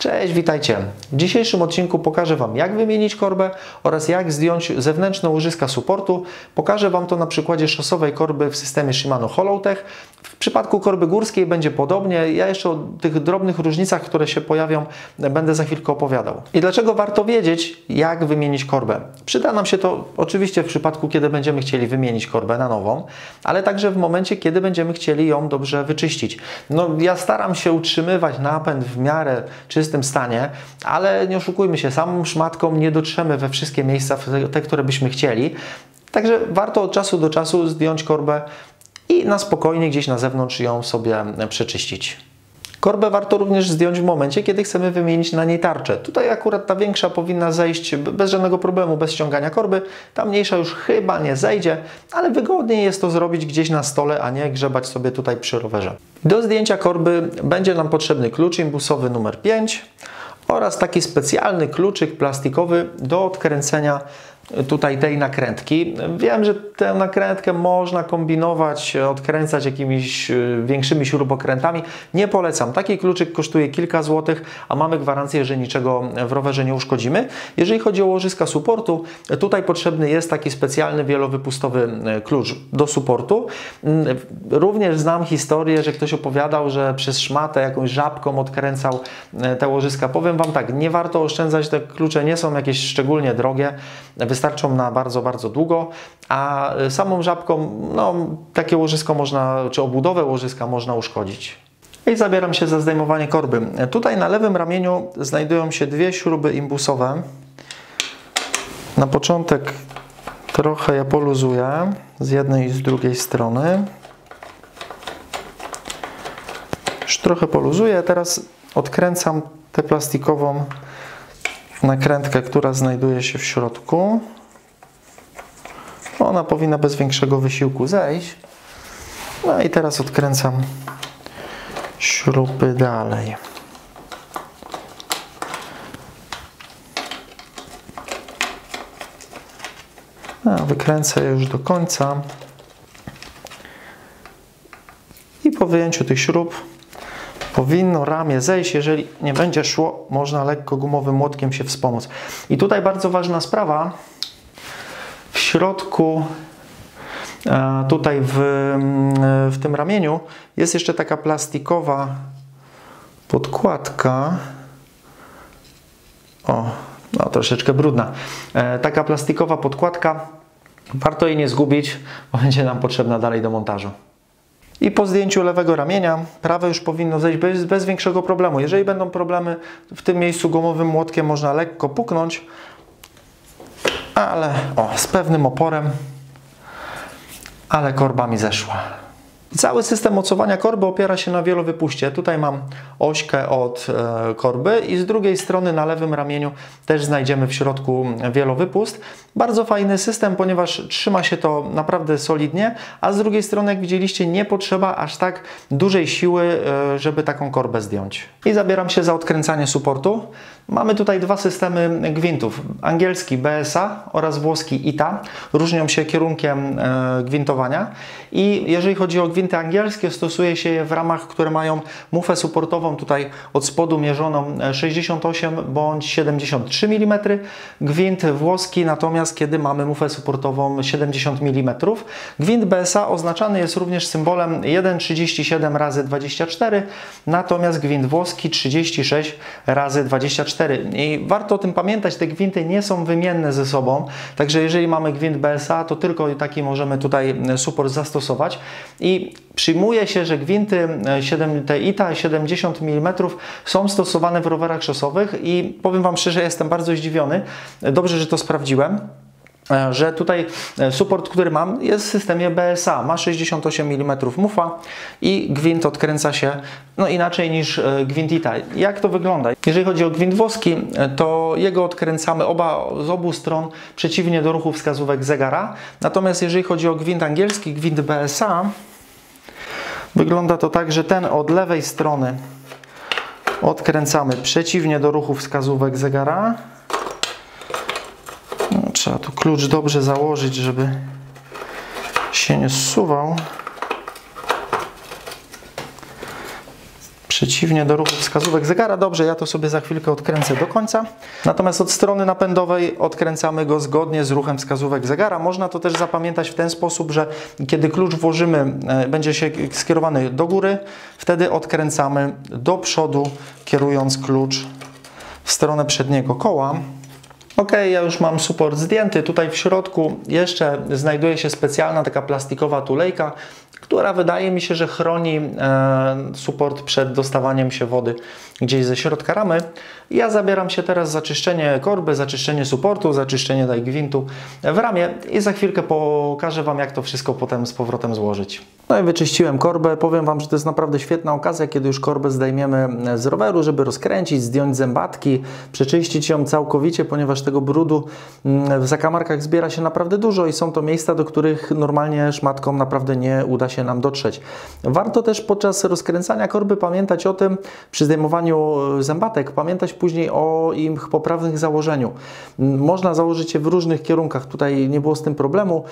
Cześć, witajcie. W dzisiejszym odcinku pokażę Wam, jak wymienić korbę oraz jak zdjąć zewnętrzne łożyska suportu. Pokażę Wam to na przykładzie szosowej korby w systemie Shimano Hollowtech. W przypadku korby górskiej będzie podobnie. Ja jeszcze o tych drobnych różnicach, które się pojawią, będę za chwilkę opowiadał. I dlaczego warto wiedzieć, jak wymienić korbę? Przyda nam się to oczywiście w przypadku, kiedy będziemy chcieli wymienić korbę na nową, ale także w momencie, kiedy będziemy chcieli ją dobrze wyczyścić. No, ja staram się utrzymywać napęd w miarę czystym stanie, ale nie oszukujmy się, samą szmatką nie dotrzemy we wszystkie miejsca, te, które byśmy chcieli. Także warto od czasu do czasu zdjąć korbę i na spokojnie gdzieś na zewnątrz ją sobie przeczyścić. Korbę warto również zdjąć w momencie, kiedy chcemy wymienić na niej tarczę. Tutaj akurat ta większa powinna zejść bez żadnego problemu, bez ściągania korby. Ta mniejsza już chyba nie zejdzie, ale wygodniej jest to zrobić gdzieś na stole, a nie grzebać sobie tutaj przy rowerze. Do zdjęcia korby będzie nam potrzebny klucz imbusowy numer 5 oraz taki specjalny kluczyk plastikowy do odkręcenia tutaj tej nakrętki. Wiem, że tę nakrętkę można kombinować, odkręcać jakimiś większymi śrubokrętami. Nie polecam. Taki kluczyk kosztuje kilka złotych, a mamy gwarancję, że niczego w rowerze nie uszkodzimy. Jeżeli chodzi o łożyska suportu, tutaj potrzebny jest taki specjalny wielowypustowy klucz do suportu. Również znam historię, że ktoś opowiadał, że przez szmatę jakąś żabką odkręcał te łożyska. Powiem Wam tak, nie warto oszczędzać, te klucze nie są jakieś szczególnie drogie. Wystarczą na bardzo, bardzo długo, a samą żabką takie łożysko można, czy obudowę łożyska można uszkodzić. I zabieram się za zdejmowanie korby. Tutaj na lewym ramieniu znajdują się dwie śruby imbusowe. Na początek trochę je poluzuję z jednej i z drugiej strony. Już trochę poluzuję, teraz odkręcam tę plastikową nakrętkę, która znajduje się w środku. Ona powinna bez większego wysiłku zejść. No i teraz odkręcam śruby dalej. Wykręcę je już do końca. I po wyjęciu tych śrub powinno ramię zejść. Jeżeli nie będzie szło, można lekko gumowym młotkiem się wspomóc. I tutaj bardzo ważna sprawa. W środku, tutaj w tym ramieniu jest jeszcze taka plastikowa podkładka. Troszeczkę brudna. Taka plastikowa podkładka. Warto jej nie zgubić, bo będzie nam potrzebna dalej do montażu. I po zdjęciu lewego ramienia prawe już powinno zejść bez większego problemu. Jeżeli będą problemy w tym miejscu, gumowym młotkiem można lekko puknąć, ale z pewnym oporem, ale korba mi zeszła. Cały system mocowania korby opiera się na wielowypuście. Tutaj mam ośkę od korby i z drugiej strony na lewym ramieniu też znajdziemy w środku wielowypust. Bardzo fajny system, ponieważ trzyma się to naprawdę solidnie, a z drugiej strony, jak widzieliście, nie potrzeba aż tak dużej siły, żeby taką korbę zdjąć. I zabieram się za odkręcanie suportu. Mamy tutaj dwa systemy gwintów. Angielski BSA oraz włoski ITA. Różnią się kierunkiem gwintowania. I jeżeli chodzi o gwinty angielskie, stosuje się je w ramach, które mają mufę suportową tutaj od spodu mierzoną 68 bądź 73 mm. Gwint włoski natomiast, kiedy mamy mufę suportową 70 mm. Gwint BSA oznaczany jest również symbolem 1,37 razy 24, natomiast gwint włoski 36 razy 24. I warto o tym pamiętać, te gwinty nie są wymienne ze sobą, także jeżeli mamy gwint BSA, to tylko taki możemy tutaj suport zastosować. I przyjmuje się, że gwinty te ITA 70 mm są stosowane w rowerach szosowych i powiem Wam szczerze, jestem bardzo zdziwiony. Dobrze, że to sprawdziłem, że tutaj suport, który mam, jest w systemie BSA, ma 68 mm mufa i gwint odkręca się inaczej niż gwint ITA. Jak to wygląda? Jeżeli chodzi o gwint włoski, to jego odkręcamy z obu stron przeciwnie do ruchu wskazówek zegara. Natomiast jeżeli chodzi o gwint angielski, gwint BSA, wygląda to tak, że ten od lewej strony odkręcamy przeciwnie do ruchu wskazówek zegara. Trzeba tu klucz dobrze założyć, żeby się nie zsuwał. przeciwnie do ruchu wskazówek zegara. Dobrze, ja to sobie za chwilkę odkręcę do końca. Natomiast od strony napędowej odkręcamy go zgodnie z ruchem wskazówek zegara. Można to też zapamiętać w ten sposób, że kiedy klucz włożymy, będzie się skierowany do góry, wtedy odkręcamy do przodu, kierując klucz w stronę przedniego koła. Ok, ja już mam suport zdjęty. Tutaj w środku jeszcze znajduje się specjalna taka plastikowa tulejka, która wydaje mi się, że chroni suport przed dostawaniem się wody gdzieś ze środka ramy. Ja zabieram się teraz za czyszczenie korby, za czyszczenie suportu, za czyszczenie tej gwintu w ramie i za chwilkę pokażę Wam, jak to wszystko potem z powrotem złożyć. No i wyczyściłem korbę. Powiem Wam, że to jest naprawdę świetna okazja, kiedy już korbę zdejmiemy z roweru, żeby rozkręcić, zdjąć zębatki, przeczyścić ją całkowicie, ponieważ tego brudu w zakamarkach zbiera się naprawdę dużo i są to miejsca, do których normalnie szmatką naprawdę nie uda się nam dotrzeć. Warto też podczas rozkręcania korby pamiętać o tym, przy zdejmowaniu zębatek, pamiętać później o ich poprawnych założeniu. Można założyć je w różnych kierunkach, tutaj nie było z tym problemu,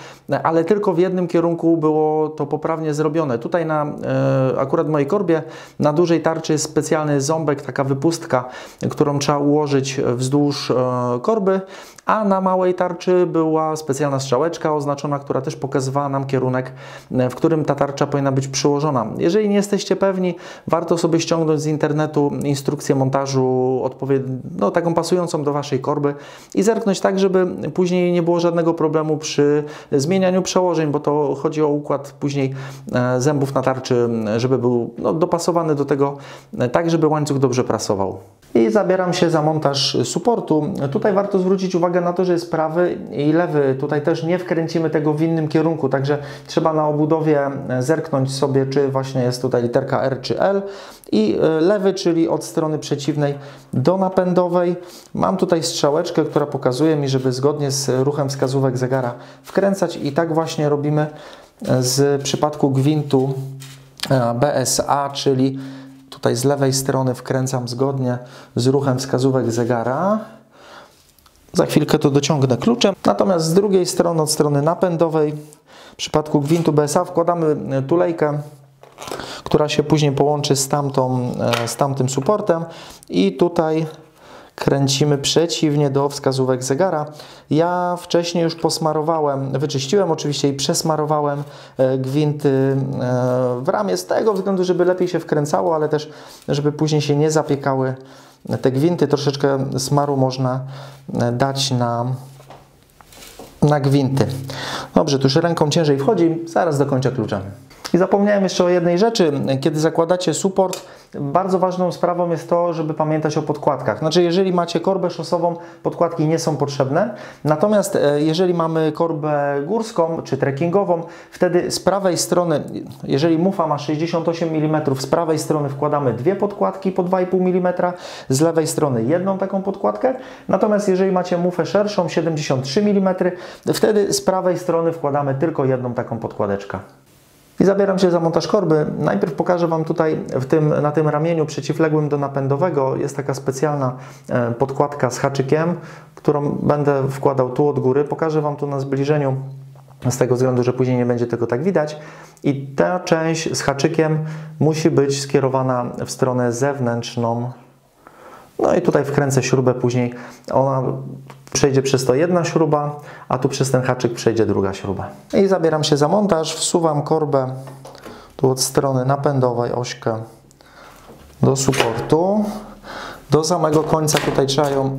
ale tylko w jednym kierunku było to poprawnie zrobione. Tutaj akurat w mojej korbie na dużej tarczy jest specjalny ząbek, taka wypustka, którą trzeba ułożyć wzdłuż korby, a na małej tarczy była specjalna strzałeczka oznaczona, która też pokazywała nam kierunek, w którym ta tarcza powinna być przyłożona. Jeżeli nie jesteście pewni, warto sobie ściągnąć z internetu instrukcję montażu taką pasującą do Waszej korby i zerknąć tak, żeby później nie było żadnego problemu przy zmienianiu przełożeń, bo to chodzi o układ później zębów na tarczy, żeby był dopasowany do tego tak, żeby łańcuch dobrze prasował. I zabieram się za montaż suportu. Tutaj warto zwrócić uwagę na to, że jest prawy i lewy. Tutaj też nie wkręcimy tego w innym kierunku, także trzeba na obudowie zerknąć sobie, czy właśnie jest tutaj literka R czy L. I lewy, czyli od strony przeciwnej do napędowej. Mam tutaj strzałeczkę, która pokazuje mi, żeby zgodnie z ruchem wskazówek zegara wkręcać i tak właśnie robimy w przypadku gwintu BSA, czyli tutaj z lewej strony wkręcam zgodnie z ruchem wskazówek zegara. Za chwilkę to dociągnę kluczem. Natomiast z drugiej strony, od strony napędowej, w przypadku gwintu BSA wkładamy tulejkę, która się później połączy z tamtym supportem i tutaj kręcimy przeciwnie do wskazówek zegara. Ja wcześniej już posmarowałem, wyczyściłem oczywiście i przesmarowałem gwinty w ramię z tego względu, żeby lepiej się wkręcało, ale też żeby później się nie zapiekały te gwinty. Troszeczkę smaru można dać na gwinty. Dobrze, tu już ręką ciężej wchodzi, zaraz dokończę kluczem. I zapomniałem jeszcze o jednej rzeczy. Kiedy zakładacie suport, bardzo ważną sprawą jest to, żeby pamiętać o podkładkach. Znaczy, jeżeli macie korbę szosową, podkładki nie są potrzebne. Natomiast jeżeli mamy korbę górską czy trekkingową, wtedy z prawej strony, jeżeli mufa ma 68 mm, z prawej strony wkładamy dwie podkładki po 2,5 mm, z lewej strony jedną taką podkładkę. Natomiast jeżeli macie mufę szerszą, 73 mm, wtedy z prawej strony wkładamy tylko jedną taką podkładeczkę. I zabieram się za montaż korby. Najpierw pokażę Wam tutaj na tym ramieniu przeciwległym do napędowego jest taka specjalna podkładka z haczykiem, którą będę wkładał tu od góry. Pokażę Wam tu na zbliżeniu z tego względu, że później nie będzie tego tak widać. I ta część z haczykiem musi być skierowana w stronę zewnętrzną. No i tutaj wkręcę śrubę później. Ona przejdzie przez to jedna śruba, a tu przez ten haczyk przejdzie druga śruba. I zabieram się za montaż, wsuwam korbę tu od strony napędowej, ośkę do suportu. Do samego końca tutaj trzeba ją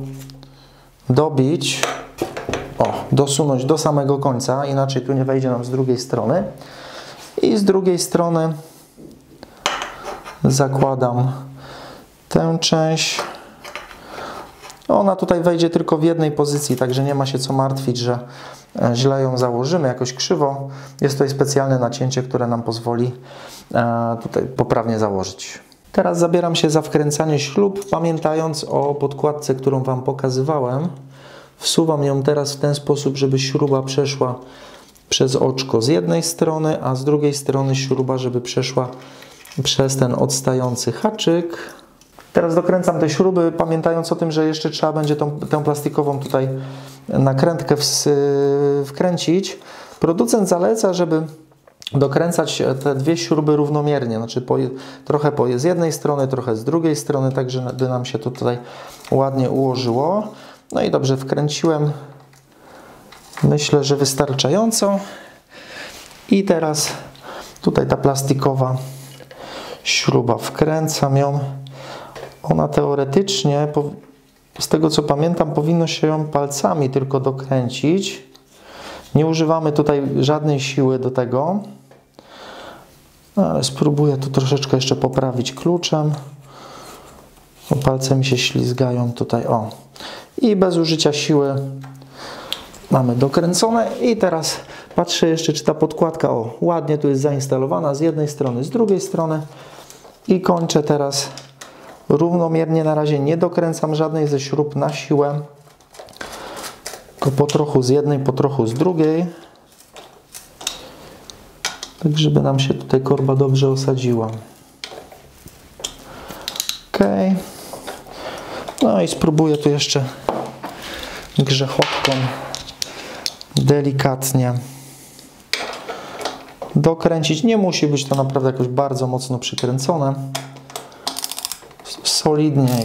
dobić, dosunąć do samego końca, inaczej tu nie wejdzie nam z drugiej strony. I z drugiej strony zakładam tę część. Ona tutaj wejdzie tylko w jednej pozycji, także nie ma się co martwić, że źle ją założymy, jakoś krzywo. Jest tutaj specjalne nacięcie, które nam pozwoli tutaj poprawnie założyć. Teraz zabieram się za wkręcanie śrub, pamiętając o podkładce, którą Wam pokazywałem. Wsuwam ją teraz w ten sposób, żeby śruba przeszła przez oczko z jednej strony, a z drugiej strony śruba, żeby przeszła przez ten odstający haczyk. Teraz dokręcam te śruby, pamiętając o tym, że jeszcze trzeba będzie tę plastikową tutaj nakrętkę wkręcić. Producent zaleca, żeby dokręcać te dwie śruby równomiernie, znaczy trochę z jednej strony, trochę z drugiej strony, tak żeby nam się to tutaj ładnie ułożyło. No i dobrze, wkręciłem, myślę, że wystarczająco. I teraz tutaj ta plastikowa śruba, wkręcam ją. Ona teoretycznie, z tego co pamiętam, powinno się ją palcami tylko dokręcić. Nie używamy tutaj żadnej siły do tego. Ale spróbuję tu troszeczkę jeszcze poprawić kluczem. Bo palce mi się ślizgają tutaj, o. I bez użycia siły mamy dokręcone. I teraz patrzę jeszcze, czy ta podkładka, o, ładnie tu jest zainstalowana z jednej strony, z drugiej strony. I kończę teraz równomiernie. Na razie nie dokręcam żadnej ze śrub na siłę. Tylko po trochu z jednej, po trochu z drugiej. Tak, żeby nam się tutaj korba dobrze osadziła. Ok. No i spróbuję tu jeszcze grzechotką delikatnie dokręcić. Nie musi być to naprawdę jakoś bardzo mocno przykręcone. Solidnie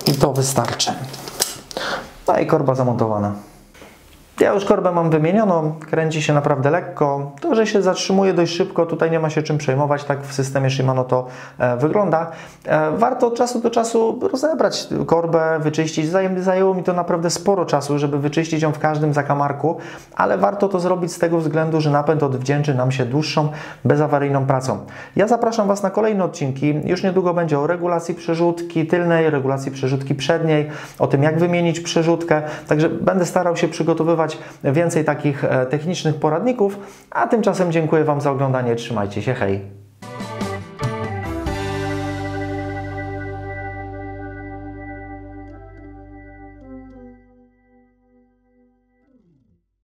i to wystarczy. No i korba zamontowana. Ja już korbę mam wymienioną, kręci się naprawdę lekko. To, że się zatrzymuje dość szybko, tutaj nie ma się czym przejmować, tak w systemie Shimano to wygląda. Warto od czasu do czasu rozebrać korbę, wyczyścić. Zajęło mi to naprawdę sporo czasu, żeby wyczyścić ją w każdym zakamarku, ale warto to zrobić z tego względu, że napęd odwdzięczy nam się dłuższą, bezawaryjną pracą. Ja zapraszam Was na kolejne odcinki. Już niedługo będzie o regulacji przerzutki tylnej, regulacji przerzutki przedniej, o tym, jak wymienić przerzutkę. Także będę starał się przygotowywać więcej takich technicznych poradników, a tymczasem dziękuję Wam za oglądanie. Trzymajcie się, hej!